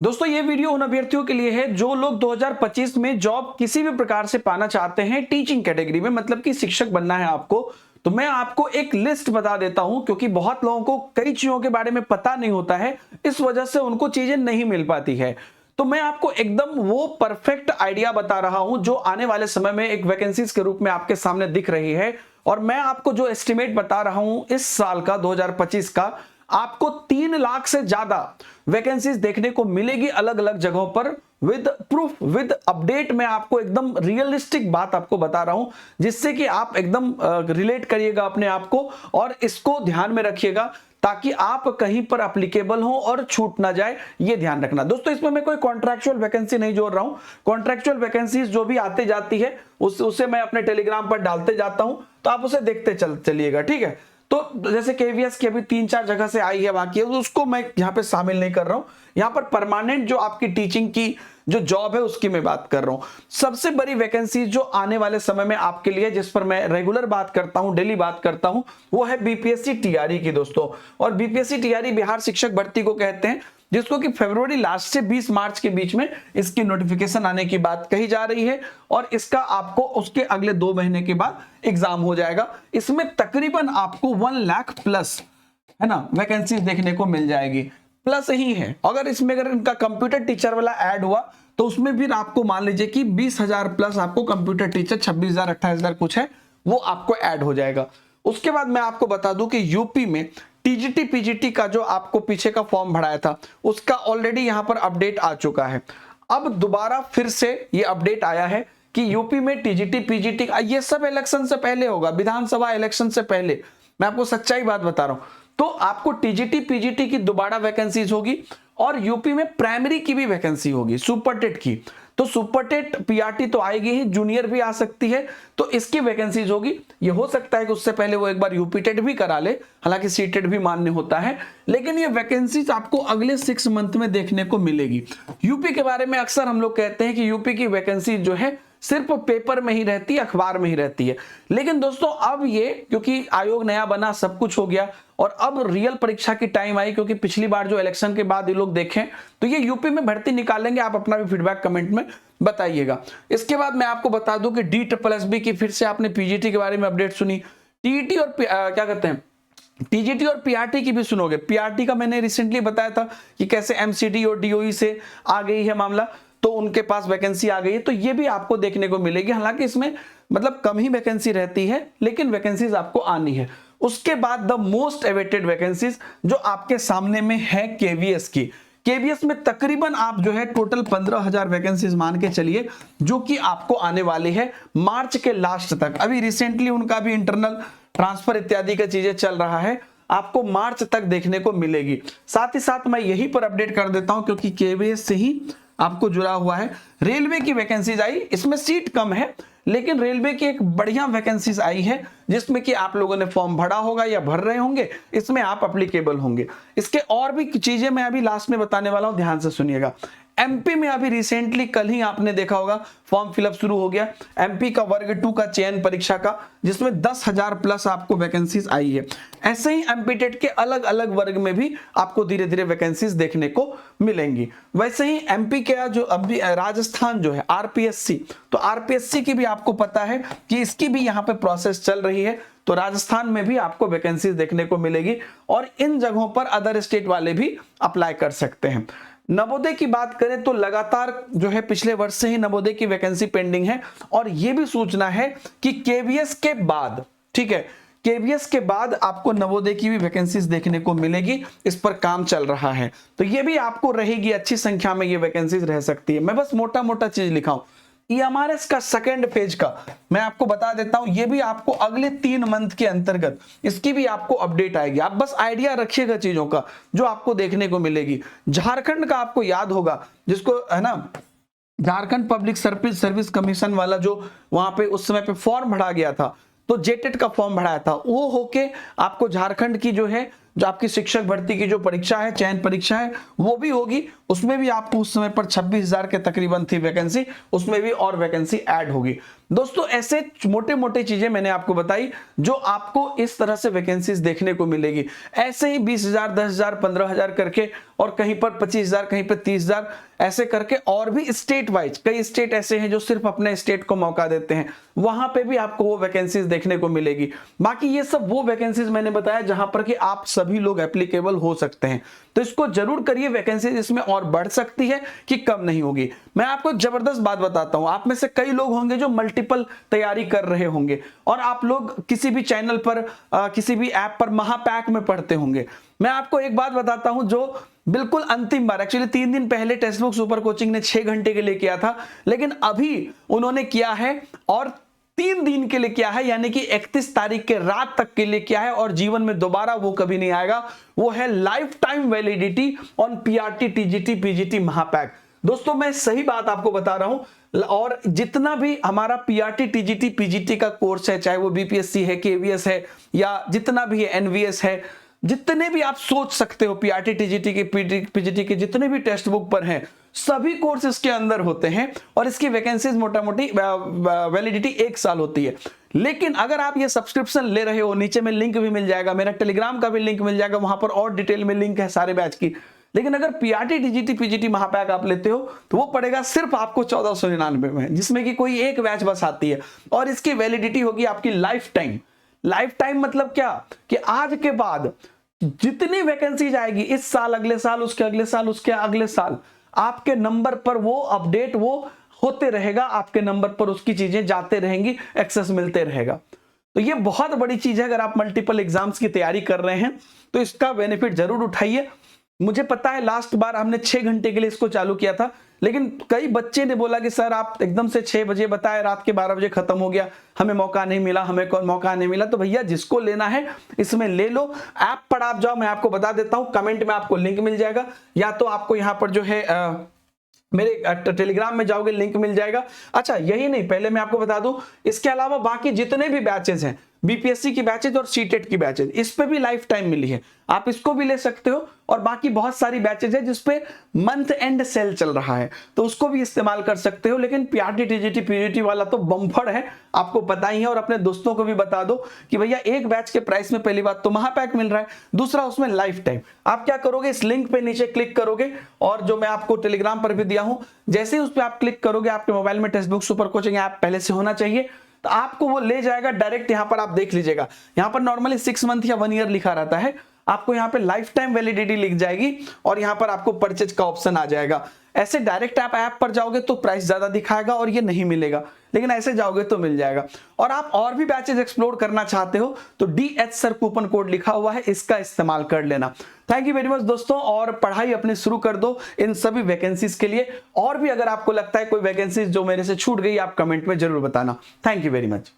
दोस्तों ये वीडियो उन अभ्यर्थियों के लिए है जो लोग 2025 में जॉब किसी भी प्रकार से पाना चाहते हैं टीचिंग कैटेगरी में, मतलब कि शिक्षक बनना है आपको। तो मैं आपको एक लिस्ट बता देता हूं, क्योंकि बहुत लोगों को कई चीजों के बारे में पता नहीं होता है, इस वजह से उनको चीजें नहीं मिल पाती है। तो मैं आपको एकदम वो परफेक्ट आइडिया बता रहा हूं जो आने वाले समय में एक वैकेंसीज के रूप में आपके सामने दिख रही है। और मैं आपको जो एस्टिमेट बता रहा हूं इस साल का 2025 का, आपको 3 लाख से ज्यादा वैकेंसीज देखने को मिलेगी अलग अलग जगहों पर, विद प्रूफ विद अपडेट। मैं आपको एकदम रियलिस्टिक बात आपको बता रहा हूं, जिससे कि आप एकदम रिलेट करिएगा अपने आप को और इसको ध्यान में रखिएगा, ताकि आप कहीं पर एप्लीकेबल हो और छूट ना जाए, ये ध्यान रखना। दोस्तों इसमें मैं कोई कॉन्ट्रैक्चुअल वैकेंसी नहीं जोड़ रहा हूं। कॉन्ट्रैक्चुअल वैकेंसीज जो भी आते जाती है उसे मैं अपने टेलीग्राम पर डालते जाता हूं, तो आप उसे देखते चलिएगा, ठीक है। तो जैसे केवीएस की अभी 3-4 जगह से आई है, बाकी है, उसको मैं यहाँ पे शामिल नहीं कर रहा हूं। यहाँ पर परमानेंट जो आपकी टीचिंग की जो जॉब है उसकी मैं बात कर रहा हूं। सबसे बड़ी वैकेंसी जो आने वाले समय में आपके लिए, जिस पर मैं रेगुलर बात करता हूं, डेली बात करता हूं, वो है बीपीएससी टीआरई की दोस्तों। और बीपीएससी टीआरई बिहार शिक्षक भर्ती को कहते हैं, जिसको कि फरवरी लास्ट से 20 मार्च के बीच में इसकी नोटिफिकेशन आने की बात कही जा रही है। और इसका आपको उसके अगले 2 महीने के बाद एग्जाम हो जाएगा। इसमें तकरीबन आपको 1 लाख प्लस, है ना, वैकेंसी देखने को मिल जाएगी। प्लस ही है, अगर इसमें इनका कंप्यूटर टीचर वाला ऐड हुआ तो उसमें भी आपको मान लीजिए कि 20,000 प्लस आपको कंप्यूटर टीचर 26,000 28,000 कुछ है, वो आपको ऐड हो जाएगा। उसके बाद मैं आपको बता दूं कि यूपी में टीजीटी पीजीटी का जो आपको पीछे का फॉर्म भराया था, उसका ऑलरेडी यहां पर अपडेट आ चुका है। अब दोबारा फिर से ये अपडेट आया है कि यूपी में टीजीटी पीजीटी, ये सब इलेक्शन से पहले होगा, विधानसभा इलेक्शन से पहले, मैं आपको सच्चाई बात बता रहा हूं। तो आपको टीजीटी पीजीटी की दोबारा वैकेंसीज होगी, और यूपी में प्राइमरी की भी वैकेंसी होगी, सुपर टेट की। तो सुपर टेट पीआरटी तो आएगी ही, जूनियर भी आ सकती है, तो इसकी वैकेंसीज होगी। ये हो सकता है कि उससे पहले वो एक बार यूपी टेट भी करा ले, हालांकि सी टेट भी मान्य होता है, लेकिन ये वैकेंसीज आपको अगले 6 मंथ में देखने को मिलेगी। यूपी के बारे में अक्सर हम लोग कहते हैं कि यूपी की वैकेंसी जो है सिर्फ पेपर में ही रहती है, अखबार में ही रहती है। लेकिन दोस्तों अब ये, क्योंकि आयोग नया बना, सब कुछ हो गया, और अब रियल परीक्षा की टाइम आई, क्योंकि पिछली बार जो इलेक्शन के बाद ये लोग देखें तो ये यूपी में भर्ती निकालेंगे। आप अपना भी फीडबैक कमेंट में बताइएगा। इसके बाद मैं आपको बता दूं कि DSSB की फिर से आपने पीजीटी के बारे में अपडेट सुनी, टीईटी और क्या कहते हैं, टीजीटी और पीआरटी की भी सुनोगे। पीआरटी का मैंने रिसेंटली बताया था कि कैसे एमसीडी और डीओई से आ गई है मामला, तो उनके पास वैकेंसी आ गई है, तो ये भी आपको देखने को मिलेगी। हालांकि इसमें मतलब कम ही वैकेंसी रहती है, लेकिन वैकेंसीज आपको आनी है। उसके बाद द मोस्ट एवेटेड वैकेंसीज जो आपके सामने में है केवीएस की। केवीएस में तकरीबन आप जो है टोटल 15,000 वैकेंसीज मान के चलिए, जो कि आपको आने वाली है मार्च के लास्ट तक। अभी रिसेंटली उनका भी इंटरनल ट्रांसफर इत्यादि का चीजें चल रहा है, आपको मार्च तक देखने को मिलेगी। साथ ही साथ मैं यही पर अपडेट कर देता हूं, क्योंकि केवीएस से ही आपको जुड़ा हुआ है। रेलवे की वैकेंसीज आई, इसमें सीट कम है, लेकिन रेलवे की एक बढ़िया वैकेंसीज आई है, जिसमें कि आप लोगों ने फॉर्म भरा होगा या भर रहे होंगे, इसमें आप एप्लीकेबल होंगे। इसके और भी चीजें मैं अभी लास्ट में बताने वाला हूं, ध्यान से सुनिएगा। एमपी में अभी रिसेंटली कल ही आपने देखा होगा फॉर्म फिलअप शुरू हो गया, एमपी का वर्ग 2 का चयन परीक्षा का, जिसमें 10,000 प्लस आपको वैकेंसीज आई है। ऐसे ही एमपी टेट के अलग अलग वर्ग में भी आपको धीरे धीरे वैकेंसीज देखने को मिलेंगी। वैसे ही एमपी का जो अभी राजस्थान जो है आरपीएससी, तो आरपीएससी की भी आपको पता है कि इसकी भी यहाँ पे प्रोसेस चल रही है, तो राजस्थान में भी आपको वैकेंसीज देखने को मिलेगी, और इन जगहों पर अदर स्टेट वाले भी अप्लाई कर सकते हैं। नवोदय की बात करें तो लगातार जो है पिछले वर्ष से ही नवोदय की वैकेंसी पेंडिंग है, और यह भी सूचना है कि केवीएस के बाद, ठीक है, केवीएस के बाद आपको नवोदय की भी वैकेंसीज देखने को मिलेगी, इस पर काम चल रहा है। तो ये भी आपको रहेगी, अच्छी संख्या में ये वैकेंसीज रह सकती है। मैं बस मोटा मोटा चीज लिखा हूं। ईएमआरएस का सेकेंड फेज का मैं आपको बता देता हूं, ये भी आपको अगले 3 मंथ के अंतर्गत इसकी भी आपको अपडेट आएगी। आप बस आइडिया रखिएगा चीजों का जो आपको देखने को मिलेगी। झारखंड का आपको याद होगा, जिसको है ना, झारखंड पब्लिक सर्विस कमीशन वाला जो वहां पे उस समय पे फॉर्म भरा गया था, तो जेटेट का फॉर्म भराया था, वो होके आपको झारखंड की जो है, जो आपकी शिक्षक भर्ती की जो परीक्षा है, चयन परीक्षा है, वो भी होगी। उसमें भी आपको उस समय पर 26,000 के तकरीबन थी वैकेंसी, उसमें भी और वैकेंसी ऐड होगी। दोस्तों ऐसे मोटे मोटे चीजें मैंने आपको बताई जो आपको इस तरह से वैकेंसीज देखने को मिलेगी। ऐसे ही 20,000, 10,000, 15,000 करके और कहीं पर 25,000, कहीं पर 30,000, ऐसे करके। और भी स्टेट वाइज कई स्टेट ऐसे हैं जो सिर्फ अपने स्टेट को मौका देते हैं, वहां पे भी आपको वो वैकेंसीज देखने को मिलेगी। बाकी ये सब वो वैकेंसीज मैंने बताया जहां पर कि आप सभी लोग एप्लीकेबल हो सकते हैं, तो इसको जरूर करिए। वैकेंसीज इसमें और बढ़ सकती है कि कम नहीं होगी। मैं आपको एक जबरदस्त बात बताता हूं, आप में से कई लोग होंगे जो मल्टीपल तैयारी कर रहे होंगे और आप लोग किसी भी चैनल पर किसी भी ऐप पर महापैक में पढ़ते होंगे। मैं आपको एक बात बताता हूं, जो बिल्कुल अंतिम बार, एक्चुअली 3 दिन पहले टेक्स्ट बुक सुपर कोचिंग ने 6 घंटे के लिए किया था, लेकिन अभी उन्होंने किया है और 3 दिन के लिए किया है, यानी कि 31 तारीख के रात तक के लिए किया है और जीवन में दोबारा वो कभी नहीं आएगा। वो है life time validity on PRT TGT PGT महापैक। दोस्तों मैं सही बात आपको बता रहा हूं, और जितना भी हमारा पीआरटी टीजीटी पीजीटी का कोर्स है, चाहे वो बीपीएससी है, केवीएस है, या जितना भी है एनवीएस है, जितने भी आप सोच सकते हो पीआरटी टीजीटी के पीजीटी के जितने भी टेक्स्ट बुक पर हैं, सभी कोर्स इसके अंदर होते हैं और इसकी वैकेंसीज मोटा मोटी वैलिडिटी 1 साल होती है। लेकिन अगर आप ये सब्सक्रिप्शन ले रहे हो, नीचे में लिंक भी मिल जाएगा, मेरा टेलीग्राम का भी लिंक मिल जाएगा, वहां पर और डिटेल में लिंक है सारे बैच की। लेकिन अगर पीआरटी टीजीटी पीजीटी महापैक आप लेते हो तो वो पड़ेगा सिर्फ आपको 1499 में, जिसमें कि कोई एक बैच बस आती है और इसकी वैलिडिटी होगी आपकी लाइफ टाइम। लाइफ टाइम मतलब क्या कि आज के बाद जितनी वैकेंसी आएगी, इस साल, अगले साल, उसके अगले साल, उसके अगले साल, आपके नंबर पर वो अपडेट वो होते रहेगा, आपके नंबर पर उसकी चीजें जाते रहेंगी, एक्सेस मिलते रहेगा। तो ये बहुत बड़ी चीज है। अगर आप मल्टीपल एग्जाम्स की तैयारी कर रहे हैं तो इसका बेनिफिट जरूर उठाइए। मुझे पता है लास्ट बार हमने 6 घंटे के लिए इसको चालू किया था, लेकिन कई बच्चे ने बोला कि सर आप एकदम से 6 बजे बताए, रात के 12 बजे खत्म हो गया, हमें मौका नहीं मिला, हमें कौन मौका नहीं मिला। तो भैया जिसको लेना है इसमें ले लो। ऐप पर आप जाओ, मैं आपको बता देता हूं, कमेंट में आपको लिंक मिल जाएगा, या तो आपको यहां पर जो है मेरे टेलीग्राम में जाओगे, लिंक मिल जाएगा। अच्छा यही नहीं, पहले मैं आपको बता दूं, इसके अलावा बाकी जितने भी बैचेस हैं, बीपीएससी की बैचेज और सीटेट की बैचेज, इस पे भी लाइफ टाइम मिली है, आप इसको भी ले सकते हो। और बाकी बहुत सारी बैचेज है जिसपे मंथ एंड सेल चल रहा है, तो उसको भी इस्तेमाल कर सकते हो। लेकिन पीआरटी टीजीटी पीजीटी वाला तो बम्फर है, आपको पता ही है। और अपने दोस्तों को भी बता दो कि भैया एक बैच के प्राइस में पहली बात तो महापैक मिल रहा है, दूसरा उसमें लाइफ टाइम। आप क्या करोगे, इस लिंक पे नीचे क्लिक करोगे, और जो मैं आपको टेलीग्राम पर भी दिया हूं, जैसे ही उस पर आप क्लिक करोगे, आपके मोबाइल में text book super coaching app पहले से होना चाहिए, तो आपको वो ले जाएगा डायरेक्ट। यहां पर आप देख लीजिएगा, यहां पर नॉर्मली 6 मंथ या 1 ईयर लिखा रहता है, आपको यहां पे लाइफ टाइम वैलिडिटी लिख जाएगी और यहां पर आपको परचेज का ऑप्शन आ जाएगा। ऐसे डायरेक्ट आप ऐप पर जाओगे तो प्राइस ज्यादा दिखाएगा और ये नहीं मिलेगा, लेकिन ऐसे जाओगे तो मिल जाएगा। और आप और भी बैचेज एक्सप्लोर करना चाहते हो तो DH सर कूपन कोड लिखा हुआ है, इसका इस्तेमाल कर लेना। थैंक यू वेरी मच दोस्तों, और पढ़ाई अपनी शुरू कर दो इन सभी वैकेंसीज के लिए। और भी अगर आपको लगता है कोई वैकेंसीज जो मेरे से छूट गई, आप कमेंट में जरूर बताना। Thank you very much.